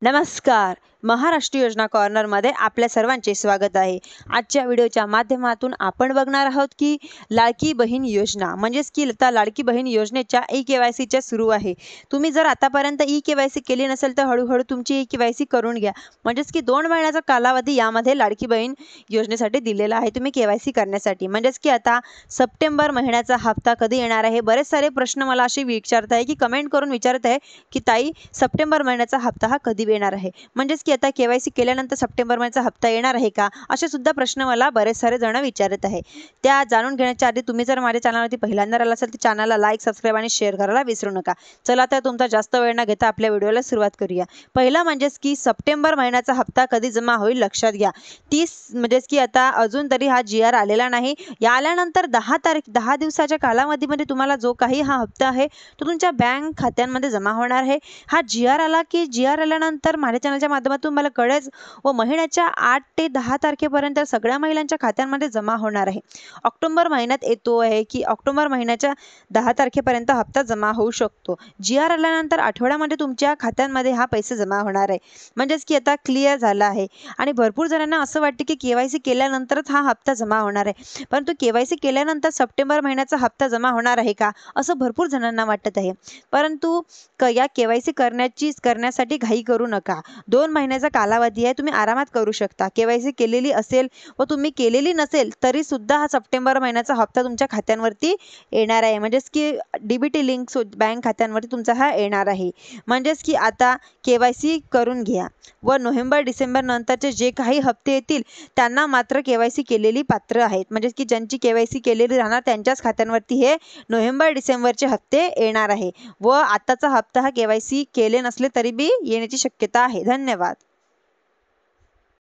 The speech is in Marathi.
नमस्कार. महाराष्ट्र योजना कॉर्नरमध्ये आपल्या सर्वांचे स्वागत आहे. आजच्या व्हिडिओच्या माध्यमातून आपण बघणार आहोत की लाडकी बहीण योजना म्हणजेच की आता लाडकी बहीण योजनेच्या ई-केवायसीच्या सुरू आहे. तुम्ही जर आतापर्यंत ई-केवायसी केली नसेल तर हळूहळू तुमची ई-केवायसी करून घ्या. म्हणजेच की 2 महिन्याचा कालावधी यामध्ये लाडकी बहीण योजनेसाठी दिलेला आहे तुम्ही केवायसी करण्यासाठी. म्हणजेच की आता सप्टेंबर महिन्याचा हप्ता कधी येणार आहे? बरेच सारे प्रश्न मला असे विचारत आहे की कमेंट करून विचारत आहे की ताई सप्टेंबर महिन्याचा हप्ता हा कधी येणार आहे? म्हणजेच की आता केवायसी केल्यानंतर सप्टेंबर महिन्याचा हप्ता येणार आहे का? असे सुद्धा प्रश्न मला बरेच सारे जण विचारत आहे. त्या जाणून घेण्याच्या आधी तुम्ही जर माझ्या चॅनलवरती पहिल्यांदा आला असाल तर चॅनलला लाईक, सबस्क्राईब आणि शेअर करायला विसरू नका. चला तर तुमचा जास्त वेळ न घेता आपल्या व्हिडिओला सुरुवात करूया. पहिला म्हणजेच की सप्टेंबर महिन्याचा हप्ता कधी जमा होईल लक्षात घ्या. 30 म्हणजेच की आता अजून तरी हा जी-आर आलेला नाही. या आल्यानंतर 10 दिवसाच्या कालावधीमध्ये तुम्हाला जो काही हा हप्ता आहे तो तुमच्या बँक खात्यांमध्ये जमा होणार आहे. हा जी-आर आला की जी-आर आल्यानंतर माझ्या चॅनलच्या माध्यमातून मला कळेल व महिन्याच्या 8 ते 10 तारखेपर्यंत सगळ्या महिलांच्या खात्यांमध्ये जमा होणार आहे. ऑक्टोबर महिन्यात येतो आहे की ऑक्टोबर महिन्याच्या 10 तारखेपर्यंत हप्ता जमा होऊ शकतो. जी-आर आल्यानंतर आठवड्यामध्ये तुमच्या खात्यांमध्ये हा पैसे जमा होणार आहे. म्हणजेच की आता क्लिअर झालं आहे. आणि भरपूर जणांना असं वाटतं की केवायसी केल्यानंतरच हा हप्ता जमा होणार आहे. परंतु केवायसी केल्यानंतर सप्टेंबर महिन्याचा हप्ता जमा होणार आहे का? असं भरपूर जणांना वाटत आहे. परंतु या केवायसी करण्यासाठी घाई करू नका. 2 महिन्याचा कालावधी आहे. तुम्ही आरामात करू शकता. केवायसी केलेली असेल व तुम्ही केलेली नसेल तरी सुद्धा हा सप्टेंबर महिन्याचा हप्ता तुमच्या खात्यांवरती येणार आहे. म्हणजेच की डीबीटी लिंक बँक खात्यांवरती तुमचा हा येणार आहे. म्हणजेच की आता केवायसी करून घ्या व नोव्हेंबर-डिसेंबर नंतरचे जे काही हप्ते येतील त्यांना मात्र केवायसी केलेली पात्र आहेत. म्हणजेच की ज्यांची केवायसी केलेली राहणार त्यांच्याच खात्यांवरती हे नोव्हेंबर-डिसेंबरचे हप्ते येणार आहे व आताचा हप्ता हा केवायसी केले नसले तरी बी येण्याची शक्यता आहे. धन्यवाद.